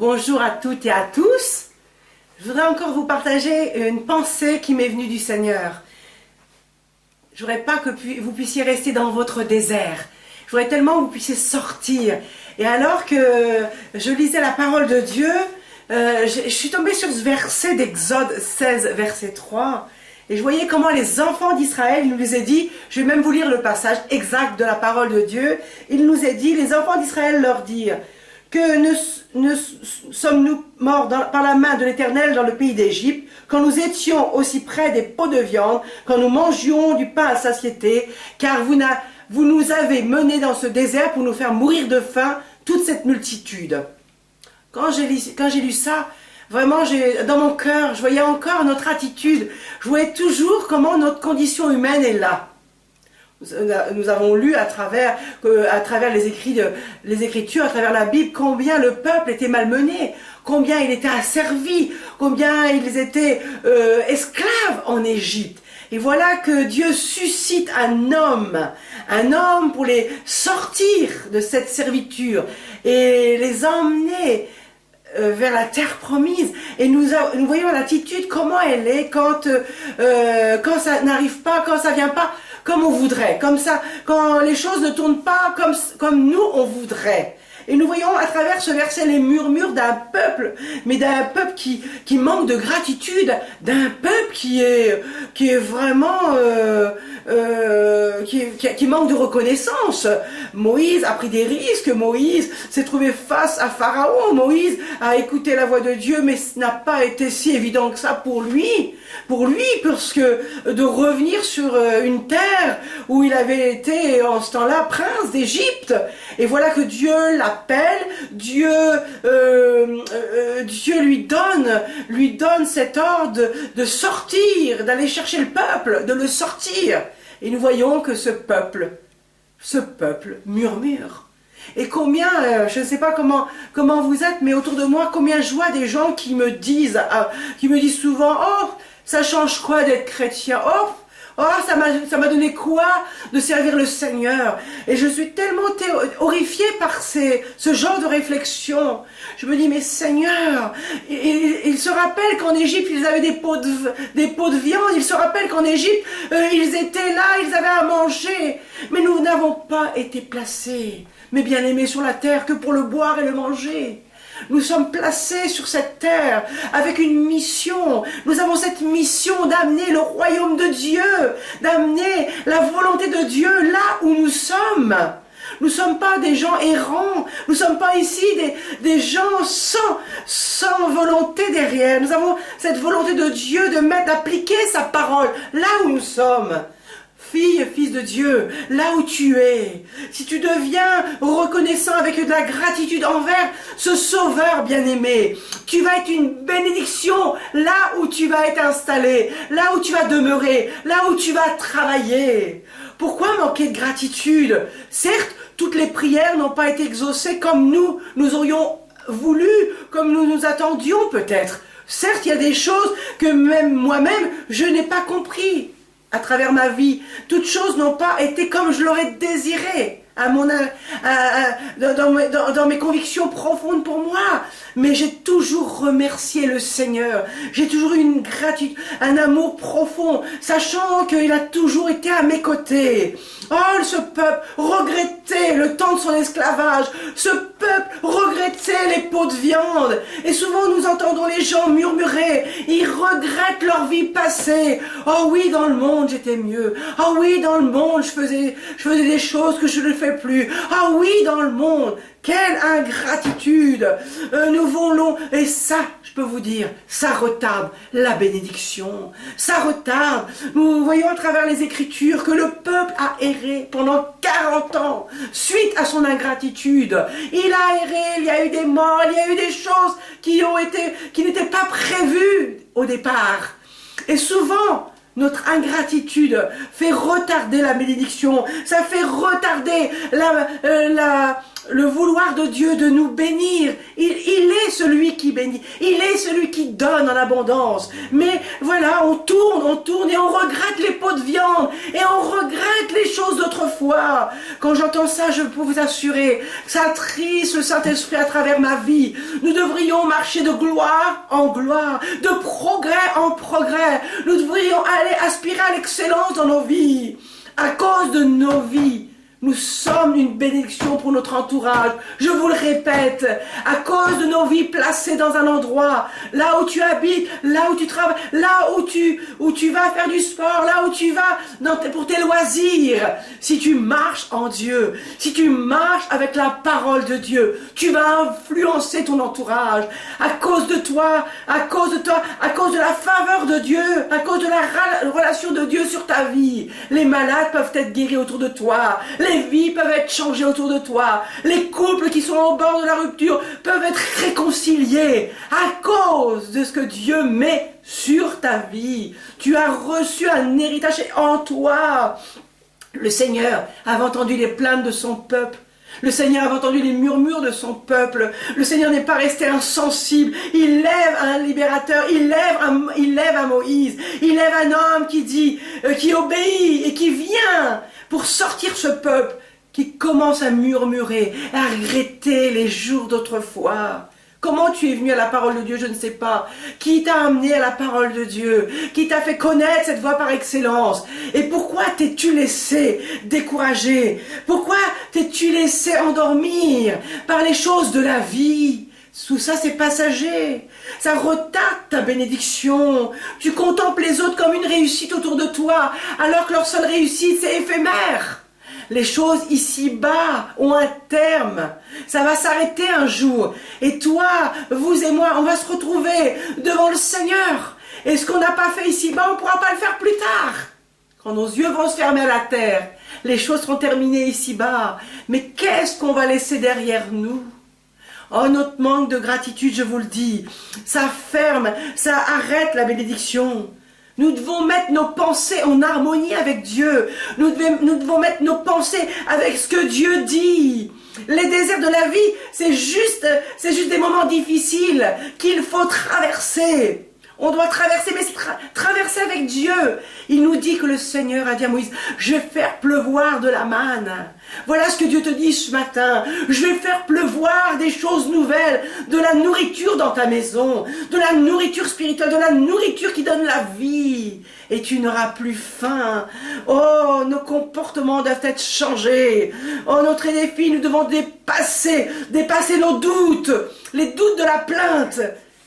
Bonjour à toutes et à tous. Je voudrais encore vous partager une pensée qui m'est venue du Seigneur. Je voudrais pas que vous puissiez rester dans votre désert. Je voudrais tellement que vous puissiez sortir. Et alors que je lisais la parole de Dieu, je suis tombée sur ce verset d'Exode 16, verset 3. Et je voyais comment les enfants d'Israël, il nous a dit, je vais même vous lire le passage exact de la parole de Dieu. Il nous a dit, les enfants d'Israël leur dirent, que ne sommes-nous morts par la main de l'Éternel dans le pays d'Égypte, quand nous étions aussi près des pots de viande, quand nous mangions du pain à satiété, car vous nous avez menés dans ce désert pour nous faire mourir de faim, toute cette multitude. Quand j'ai lu ça, vraiment, dans mon cœur, je voyais encore notre attitude. Je voyais toujours comment notre condition humaine est là. Nous avons lu à travers les Écritures, à travers la Bible, combien le peuple était malmené, combien il était asservi, combien ils étaient esclaves en Égypte. Et voilà que Dieu suscite un homme pour les sortir de cette servitude et les emmener vers la terre promise. Et nous voyons l'attitude, comment elle est quand ça n'arrive pas, quand ça vient pas comme on voudrait, comme ça, quand les choses ne tournent pas comme nous on voudrait. Et nous voyons à travers ce verset les murmures d'un peuple, mais d'un peuple qui manque de gratitude, d'un peuple qui est vraiment qui manque de reconnaissance. Moïse a pris des risques, Moïse s'est trouvé face à Pharaon, Moïse a écouté la voix de Dieu, mais ce n'a pas été si évident que ça pour lui, parce que de revenir sur une terre où il avait été en ce temps-là prince d'Égypte, et voilà que Dieu l'appelle, Dieu lui donne cet ordre de sortir, d'aller chercher le peuple, de le sortir. Et nous voyons que ce peuple murmure. Et combien, je ne sais pas comment vous êtes, mais autour de moi, combien je vois des gens qui me disent souvent, oh, ça change quoi d'être chrétien? Oh, ça m'a donné quoi de servir le Seigneur? Et je suis tellement horrifiée par ce genre de réflexion. Je me dis, mais Seigneur, il se rappelle qu'en Égypte, ils avaient des pots de viande. Il se rappelle qu'en Égypte, ils étaient là, ils avaient à manger. Mais nous n'avons pas été placés, mes bien-aimés, sur la terre que pour le boire et le manger. Nous sommes placés sur cette terre avec une mission. Nous avons cette mission d'amener le royaume de Dieu, d'amener la volonté de Dieu là où nous sommes. Nous ne sommes pas des gens errants. Nous ne sommes pas ici des gens sans volonté derrière. Nous avons cette volonté de Dieu d'appliquer sa parole là où nous sommes. Fille, fils de Dieu, là où tu es, si tu deviens reconnaissant avec de la gratitude envers ce sauveur bien-aimé, tu vas être une bénédiction là où tu vas être installé, là où tu vas demeurer, là où tu vas travailler. Pourquoi manquer de gratitude? Certes, toutes les prières n'ont pas été exaucées comme nous aurions voulu, comme nous nous attendions peut-être. Certes, il y a des choses que même moi-même, je n'ai pas compris. À travers ma vie, toutes choses n'ont pas été comme je l'aurais désiré dans mes convictions profondes pour moi. Mais j'ai toujours remercié le Seigneur. J'ai toujours eu une gratitude, un amour profond, sachant qu'il a toujours été à mes côtés. Oh, ce peuple regrettait le temps de son esclavage. Ce peuple regrettait les pots de viande. Et souvent nous entendons les gens murmurer. Ils regrettent leur vie passée. Oh oui, dans le monde j'étais mieux. Oh oui, dans le monde je faisais des choses que je ne fais plus. Ah oui, dans le monde, quelle ingratitude. Nous voulons, et ça, je peux vous dire, ça retarde la bénédiction. Ça retarde. Nous voyons à travers les Écritures que le peuple a erré pendant 40 ans suite à son ingratitude. Il a erré, il y a eu des morts, il y a eu des choses qui n'étaient pas prévues au départ. Et souvent, notre ingratitude fait retarder la bénédiction, ça fait retarder le vouloir de Dieu de nous bénir. Il est celui qui bénit, il est celui qui donne en abondance. Mais voilà, on tourne et on regrette les pots de viande et on regrette les choses d'autrefois. autrefois. Quand j'entends ça, je peux vous assurer, ça attriste le Saint-Esprit à travers ma vie. Nous devrions marcher de gloire en gloire, de progrès en progrès. Nous devrions aller aspirer à l'excellence dans nos vies. À cause de nos vies, nous sommes une bénédiction pour notre entourage. Je vous le répète, à cause de nos vies placées dans un endroit, là où tu habites, là où tu travailles, là où tu vas faire du sport, là où tu vas pour tes loisirs. Si tu marches en Dieu, si tu marches avec la parole de Dieu, tu vas influencer ton entourage. À cause de toi, à cause de la faveur de Dieu, à cause de la relation de Dieu sur ta vie. Les malades peuvent être guéris autour de toi. Les vies peuvent être changées autour de toi. Les couples qui sont au bord de la rupture peuvent être réconciliés à cause de ce que Dieu met sur ta vie. Tu as reçu un héritage en toi. Le Seigneur avait entendu les plaintes de son peuple. Le Seigneur avait entendu les murmures de son peuple. Le Seigneur n'est pas resté insensible. Il lève un libérateur. Il lève un Moïse. Il lève un homme qui obéit et qui vient pour sortir ce peuple qui commence à murmurer, à regretter les jours d'autrefois. Comment tu es venu à la parole de Dieu, je ne sais pas. Qui t'a amené à la parole de Dieu? Qui t'a fait connaître cette voie par excellence? Et pourquoi t'es-tu laissé décourager? Pourquoi t'es-tu laissé endormir par les choses de la vie? Tout ça, c'est passager. Ça retarde ta bénédiction. Tu contemples les autres comme une réussite autour de toi, alors que leur seule réussite, c'est éphémère. Les choses ici-bas ont un terme. Ça va s'arrêter un jour. Et toi, vous et moi, on va se retrouver devant le Seigneur. Et ce qu'on n'a pas fait ici-bas, on ne pourra pas le faire plus tard. Quand nos yeux vont se fermer à la terre, les choses seront terminées ici-bas. Mais qu'est-ce qu'on va laisser derrière nous? Oh, notre manque de gratitude, je vous le dis, ça ferme, ça arrête la bénédiction. Nous devons mettre nos pensées en harmonie avec Dieu. Nous devons mettre nos pensées avec ce que Dieu dit. Les déserts de la vie, c'est juste des moments difficiles qu'il faut traverser. On doit traverser, mais traverser avec Dieu. Il nous dit que le Seigneur a dit à Moïse, je vais faire pleuvoir de la manne. Voilà ce que Dieu te dit ce matin. Je vais faire pleuvoir des choses nouvelles, de la nourriture dans ta maison, de la nourriture spirituelle, de la nourriture qui donne la vie. Et tu n'auras plus faim. Oh, nos comportements doivent être changés. Oh, notre défi, nous devons dépasser nos doutes, les doutes de la plainte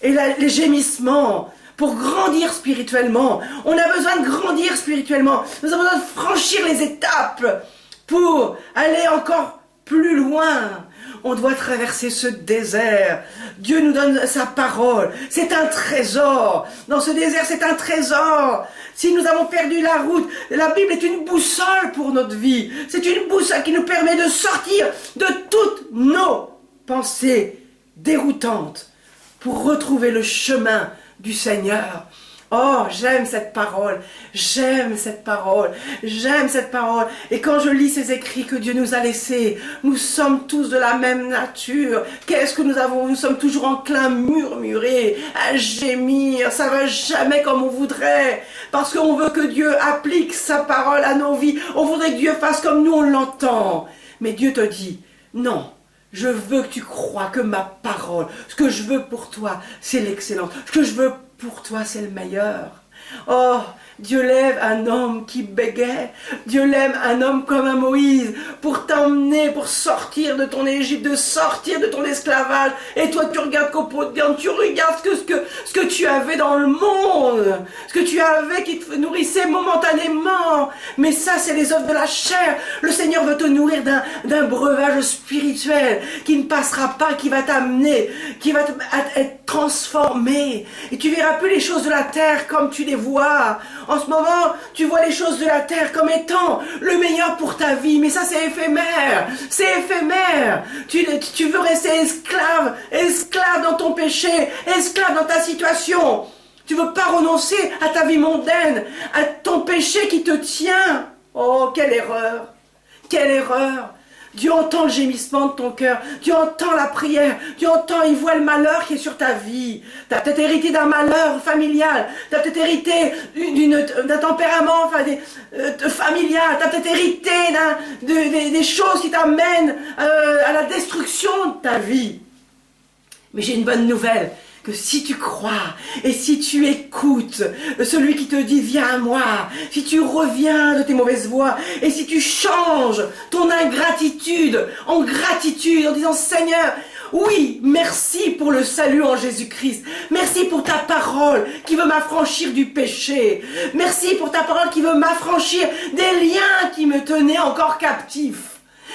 et les gémissements. Pour grandir spirituellement, on a besoin de grandir spirituellement. Nous avons besoin de franchir les étapes pour aller encore plus loin. On doit traverser ce désert. Dieu nous donne sa parole. C'est un trésor. Dans ce désert, c'est un trésor. Si nous avons perdu la route, la Bible est une boussole pour notre vie. C'est une boussole qui nous permet de sortir de toutes nos pensées déroutantes pour retrouver le chemin du Seigneur. Oh, j'aime cette parole, j'aime cette parole, j'aime cette parole. Et quand je lis ces écrits que Dieu nous a laissés, nous sommes tous de la même nature. Qu'est-ce que nous avons? Nous sommes toujours enclins à murmurer, à gémir. Ça va jamais comme on voudrait. Parce qu'on veut que Dieu applique sa parole à nos vies. On voudrait que Dieu fasse comme nous on l'entend. Mais Dieu te dit, non. Je veux que tu crois que ma parole, ce que je veux pour toi, c'est l'excellence. Ce que je veux pour toi, c'est le meilleur. Oh, Dieu lève un homme qui bégait. Dieu lève un homme comme un Moïse pour t'emmener, pour sortir de ton Égypte, de sortir de ton esclavage. Et toi, tu regardes qu'au pot de viande, tu regardes ce que tu avais dans le monde, ce que tu avais qui te nourrissait momentanément. Mais ça, c'est les œuvres de la chair. Le Seigneur veut te nourrir d'un breuvage spirituel qui ne passera pas, qui va t'amener, qui va être transformé. Et tu verras plus les choses de la terre comme tu les vois. En ce moment, tu vois les choses de la terre comme étant le meilleur pour ta vie. Mais ça, c'est éphémère. C'est éphémère. Tu veux rester esclave dans ton péché, esclave dans ta situation. Tu veux pas renoncer à ta vie mondaine, à ton péché qui te tient. Oh, quelle erreur. Quelle erreur. Dieu entend le gémissement de ton cœur. Dieu entend la prière. Dieu entend, il voit le malheur qui est sur ta vie. Tu as peut-être hérité d'un malheur familial. Tu as peut-être hérité d'un tempérament familial. Tu as peut-être hérité des choses qui t'amènent à la destruction de ta vie. Mais j'ai une bonne nouvelle. Que si tu crois et si tu écoutes celui qui te dit viens à moi, si tu reviens de tes mauvaises voies et si tu changes ton ingratitude en gratitude en disant Seigneur, oui, merci pour le salut en Jésus-Christ. Merci pour ta parole qui veut m'affranchir du péché. Merci pour ta parole qui veut m'affranchir des liens qui me tenaient encore captif.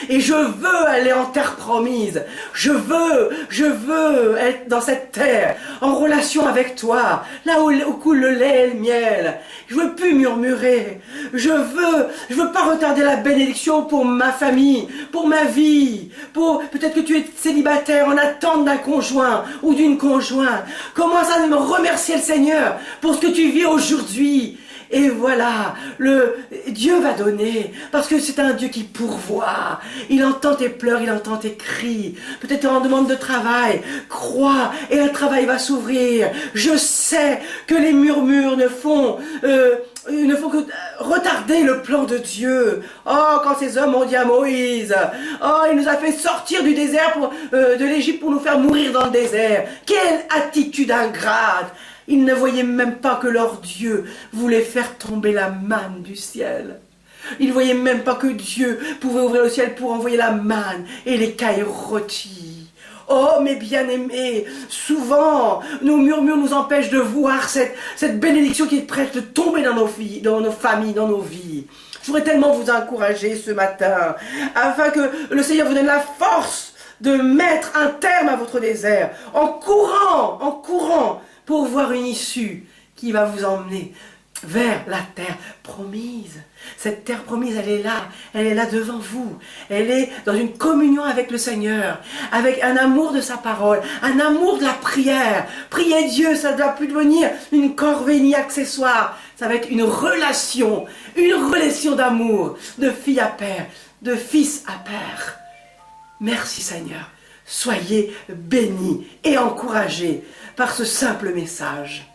Et je veux aller en terre promise. Je veux être dans cette terre, en relation avec toi, là où coule le lait et le miel. Je veux plus murmurer. Je veux pas retarder la bénédiction pour ma famille, pour ma vie, peut-être que tu es célibataire en attente d'un conjoint ou d'une conjointe. Commence à me remercier le Seigneur pour ce que tu vis aujourd'hui. Et voilà, Dieu va donner, parce que c'est un Dieu qui pourvoit. Il entend tes pleurs, il entend tes cris. Peut-être tu es en demande de travail. Crois, et un travail va s'ouvrir. Je sais que les murmures ne font que retarder le plan de Dieu. Oh, quand ces hommes ont dit à Moïse, oh, il nous a fait sortir du désert de l'Égypte pour nous faire mourir dans le désert. Quelle attitude ingrate! Ils ne voyaient même pas que leur Dieu voulait faire tomber la manne du ciel. Ils ne voyaient même pas que Dieu pouvait ouvrir le ciel pour envoyer la manne et les cailles rôties. Oh, mes bien-aimés, souvent, nos murmures nous empêchent de voir cette bénédiction qui est prête de tomber dans nos vies, dans nos familles, dans nos vies. Je voudrais tellement vous encourager ce matin, afin que le Seigneur vous donne la force de mettre un terme à votre désert, en courant, pour voir une issue qui va vous emmener vers la terre promise. Cette terre promise, elle est là devant vous. Elle est dans une communion avec le Seigneur, avec un amour de sa parole, un amour de la prière. Prier Dieu, ça ne doit plus devenir une corvée ni accessoire. Ça va être une relation d'amour, de fille à père, de fils à père. Merci Seigneur. Soyez bénis et encouragés par ce simple message.